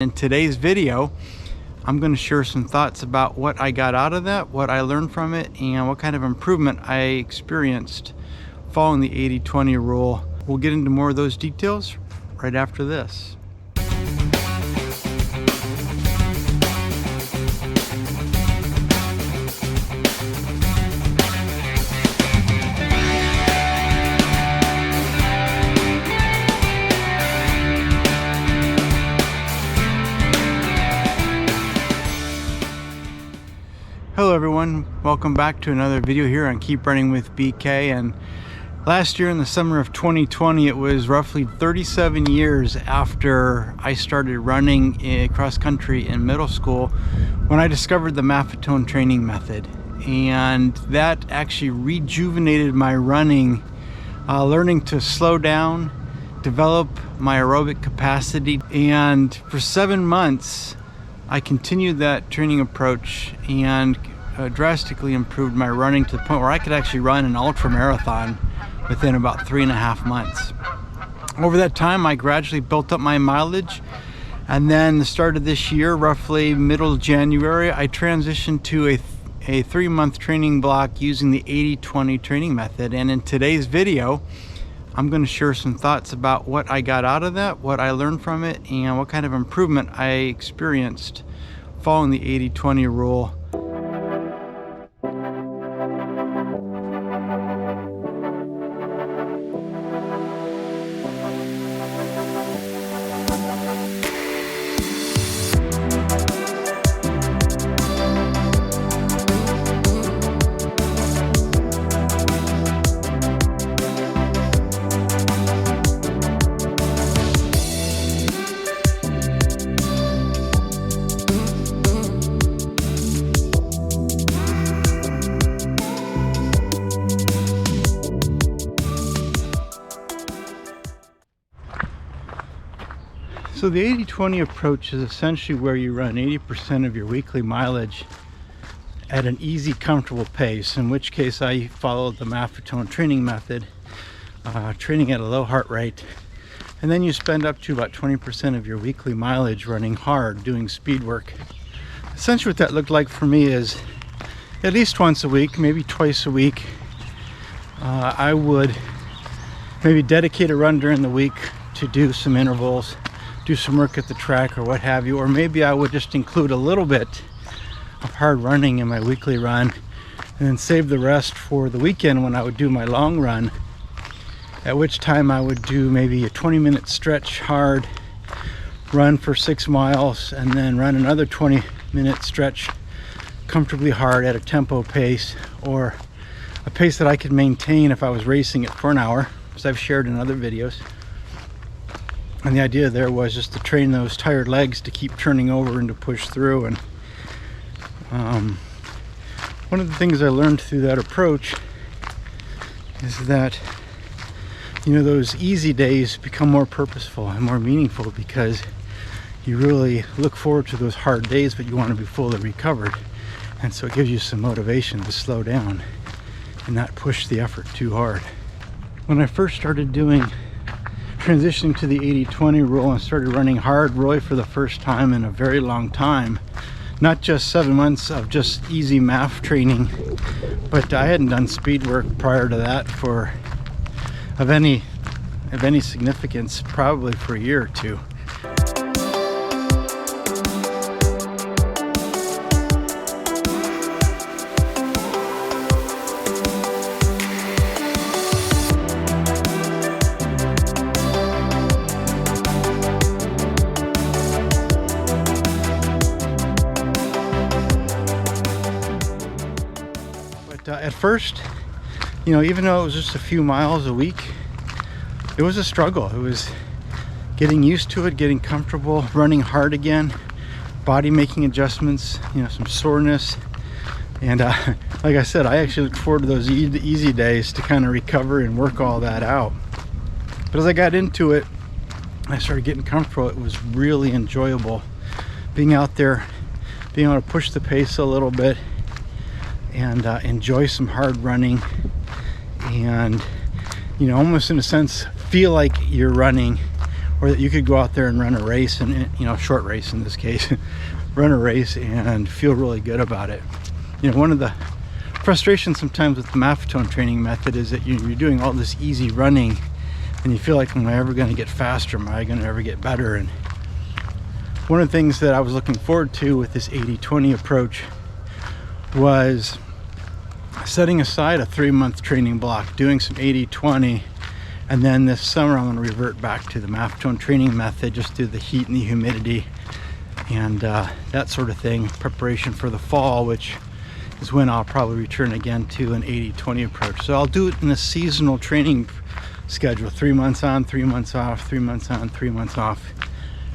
In today's video, I'm going to share some thoughts about what I got out of that, what I learned from it, and what kind of improvement I experienced following the 80-20 rule. We'll get into more of those details right after this. Hello everyone, welcome back to another video here on Keep Running with BK. And last year in the summer of 2020, it was roughly 37 years after I started running cross country in middle school when I discovered the Maffetone training method. And that actually rejuvenated my running, learning to slow down, develop my aerobic capacity. And for 7 months, I continued that training approach and drastically improved my running to the point where I could actually run an ultra marathon within about 3.5 months. Over that time, I gradually built up my mileage, and then the start of this year, roughly middle of January, I transitioned to a 3-month training block using the 80-20 training method. And in today's video, I'm going to share some thoughts about what I got out of that, what I learned from it, and what kind of improvement I experienced following the 80-20 rule. So the 80-20 approach is essentially where you run 80% of your weekly mileage at an easy, comfortable pace, in which case I followed the Maffetone training method, training at a low heart rate, and then you spend up to about 20% of your weekly mileage running hard, doing speed work. Essentially what that looked like for me is at least once a week, maybe twice a week, I would maybe dedicate a run during the week to do some intervals, do some work at the track or what have you, or maybe I would just include a little bit of hard running in my weekly run and then save the rest for the weekend when I would do my long run, at which time I would do maybe a 20-minute stretch hard run for 6 miles and then run another 20-minute stretch comfortably hard at a tempo pace, or a pace that I could maintain if I was racing it for an hour, as I've shared in other videos. And the idea there was just to train those tired legs to keep turning over and to push through. And one of the things I learned through that approach is that, you know, those easy days become more purposeful and more meaningful because you really look forward to those hard days, but you want to be fully recovered. And so it gives you some motivation to slow down and not push the effort too hard. When I first started transitioning to the 80-20 rule and started running hard really for the first time in a very long time, not just 7 months of just easy math training, but I hadn't done speed work prior to that of any significance probably for a year or two. At first, you know, even though it was just a few miles a week, it was a struggle. It was getting used to it, getting comfortable, running hard again, body making adjustments, you know, some soreness. And like I said, I actually look forward to those easy days to kind of recover and work all that out. But as I got into it, I started getting comfortable. It was really enjoyable being out there, being able to push the pace a little bit and enjoy some hard running, and, you know, almost in a sense feel like you're running or that you could go out there and run a race, and short race in this case, run a race and feel really good about it. One of the frustrations sometimes with the Maffetone training method is that you're doing all this easy running and you feel like, am I ever going to get faster? Am I going to ever get better? And one of the things that I was looking forward to with this 80-20 approach was setting aside a 3-month training block, doing some 80-20, and then this summer I'm going to revert back to the Maffetone training method, just through the heat and the humidity and that sort of thing, preparation for the fall, which is when I'll probably return again to an 80-20 approach. So I'll do it in a seasonal training schedule, 3 months on, 3 months off, 3 months on, 3 months off.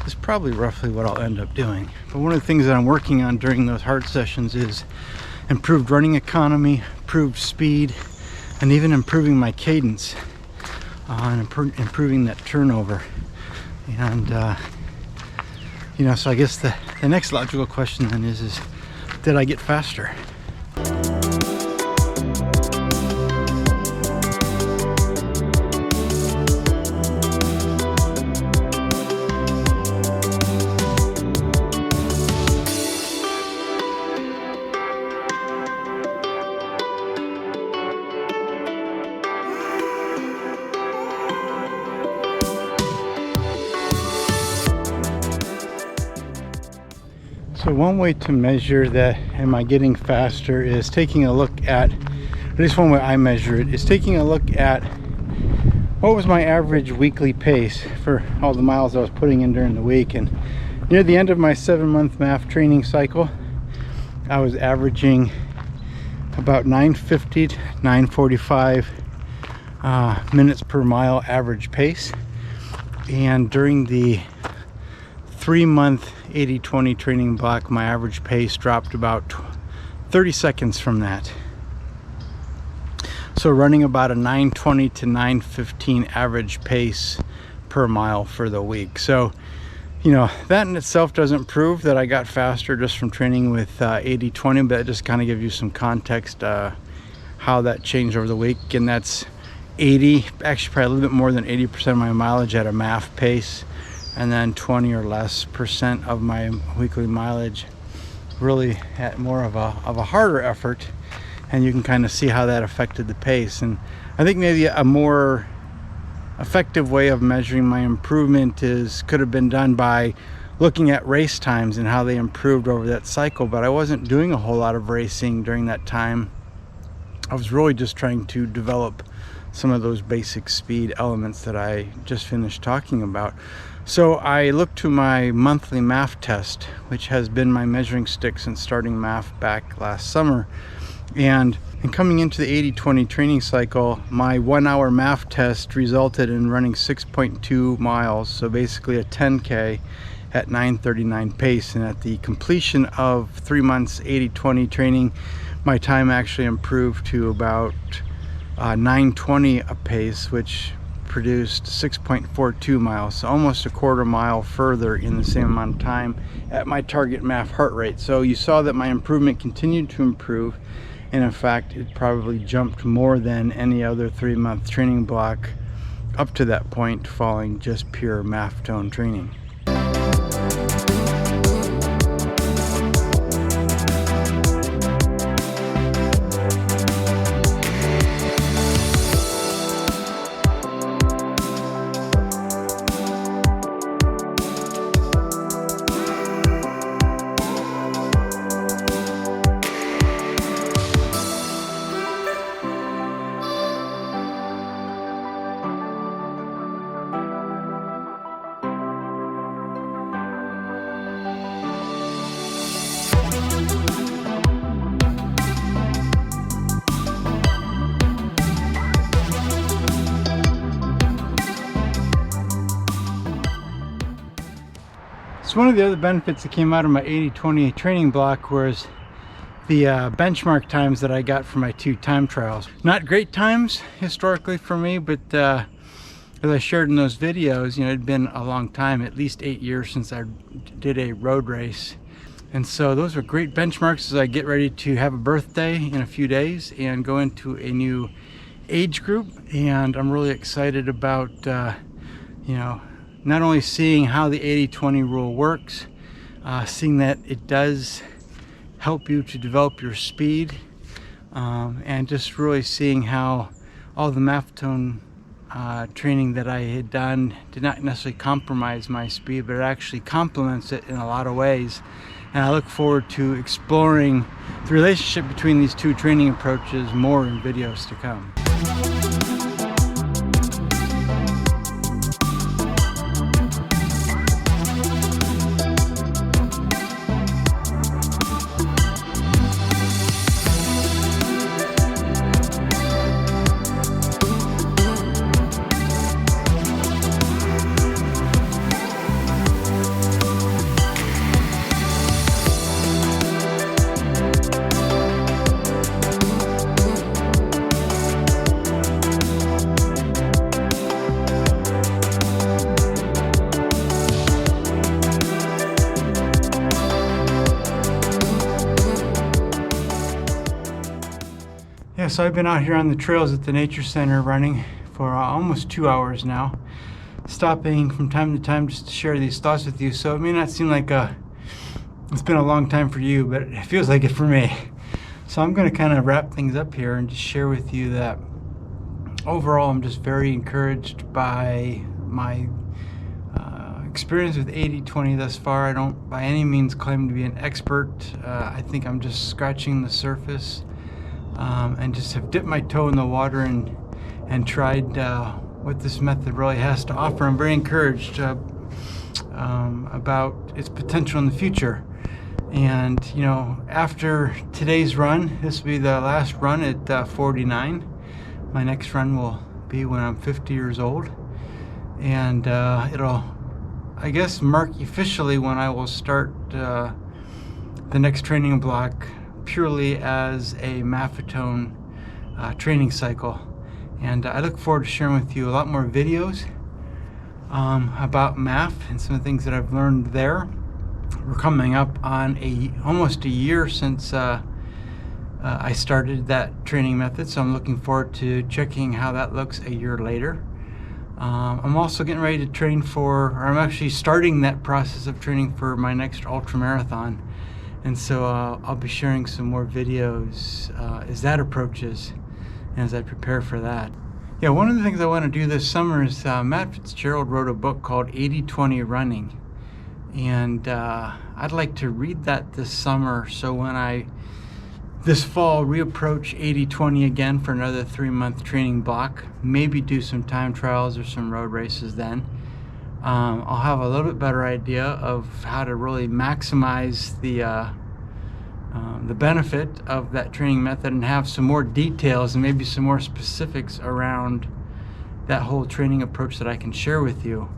Is probably roughly what I'll end up doing. But one of the things that I'm working on during those hard sessions is improved running economy, improved speed, and even improving my cadence, and improving that turnover. And so I guess the next logical question then is did I get faster? So one way to measure that, am I getting faster, is taking a look at least one way I measure it, is taking a look at what was my average weekly pace for all the miles I was putting in during the week. And near the end of my 7-month MAF training cycle, I was averaging about 950 to 945 minutes per mile average pace. And during the 3-month 80-20 training block, my average pace dropped about 30 seconds from that. So running about a 920 to 915 average pace per mile for the week. So that in itself doesn't prove that I got faster just from training with 80-20, but it just kind of gives you some context how that changed over the week. And that's 80, actually probably a little bit more than 80% of my mileage at a MAF pace, and then 20 or less % of my weekly mileage really at more of a harder effort. And you can kind of see how that affected the pace. And I think maybe a more effective way of measuring my improvement could have been done by looking at race times and how they improved over that cycle. But I wasn't doing a whole lot of racing during that time. I was really just trying to develop some of those basic speed elements that I just finished talking about. So I looked to my monthly MAF test, which has been my measuring stick since starting MAF back last summer. And coming into the 80-20 training cycle, my 1-hour MAF test resulted in running 6.2 miles, so basically a 10K at 9:39 pace. And at the completion of 3 months 80-20 training, my time actually improved to about 9:20 a pace, which produced 6.42 miles, so almost a quarter mile further in the same amount of time at my target MAF heart rate. So you saw that my improvement continued to improve, and in fact it probably jumped more than any other 3-month training block up to that point, following just pure Maffetone training. So one of the other benefits that came out of my 80-20 training block was the benchmark times that I got for my 2 time trials. Not great times historically for me, but as I shared in those videos, it'd been a long time, at least 8 years since I did a road race. And so those are great benchmarks as I get ready to have a birthday in a few days and go into a new age group. And I'm really excited about, not only seeing how the 80-20 rule works, seeing that it does help you to develop your speed, and just really seeing how all the Maffetone training that I had done did not necessarily compromise my speed, but it actually complements it in a lot of ways. And I look forward to exploring the relationship between these two training approaches more in videos to come. Yeah, so I've been out here on the trails at the Nature Center running for almost 2 hours now, stopping from time to time just to share these thoughts with you. So it may not seem like it's been a long time for you, but it feels like it for me. So I'm going to kind of wrap things up here and just share with you that overall I'm just very encouraged by my experience with 80-20 thus far. I don't by any means claim to be an expert. I think I'm just scratching the surface. And just have dipped my toe in the water and tried what this method really has to offer. I'm very encouraged about its potential in the future. And you know, after today's run, this will be the last run at 49. My next run will be when I'm 50 years old, and it'll, I guess, mark officially when I will start the next training block purely as a Maffetone training cycle. And I look forward to sharing with you a lot more videos about MAF and some of the things that I've learned there. We're coming up on almost a year since I started that training method, so I'm looking forward to checking how that looks a year later. I'm also getting ready to train for, or I'm actually starting that process of training for my next ultra marathon. And so I'll be sharing some more videos as that approaches and as I prepare for that. Yeah, one of the things I want to do this summer is Matt Fitzgerald wrote a book called 80-20 Running. And I'd like to read that this summer, so when I, this fall, reapproach 80-20 again for another 3-month training block, maybe do some time trials or some road races then. I'll have a little bit better idea of how to really maximize the benefit of that training method and have some more details and maybe some more specifics around that whole training approach that I can share with you.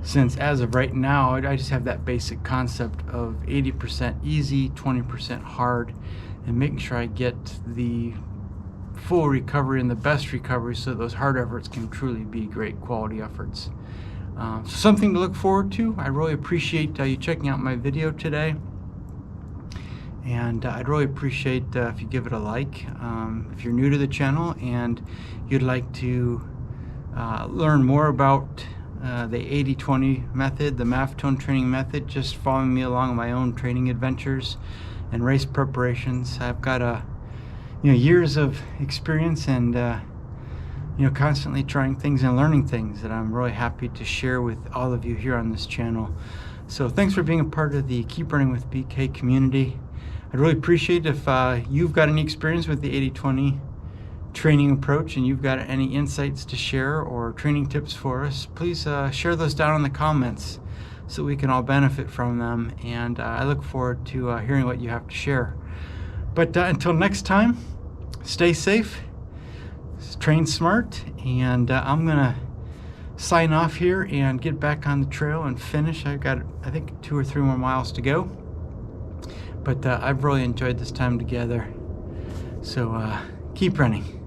Since as of right now, I just have that basic concept of 80% easy, 20% hard, and making sure I get the full recovery and the best recovery so those hard efforts can truly be great quality efforts. So something to look forward to. I really appreciate you checking out my video today, and I'd really appreciate if you give it a like. If you're new to the channel and you'd like to learn more about the 80-20 method, the Maffetone training method, just following me along my own training adventures and race preparations. I've got years of experience and constantly trying things and learning things that I'm really happy to share with all of you here on this channel. So thanks for being a part of the Keep Running with BK community. I'd really appreciate if you've got any experience with the 80-20 training approach and you've got any insights to share or training tips for us. Please share those down in the comments so we can all benefit from them, and I look forward to hearing what you have to share. But until next time, stay safe, train smart, and I'm gonna sign off here and get back on the trail and finish. I've got, I think, 2 or 3 more miles to go, but I've really enjoyed this time together. So keep running.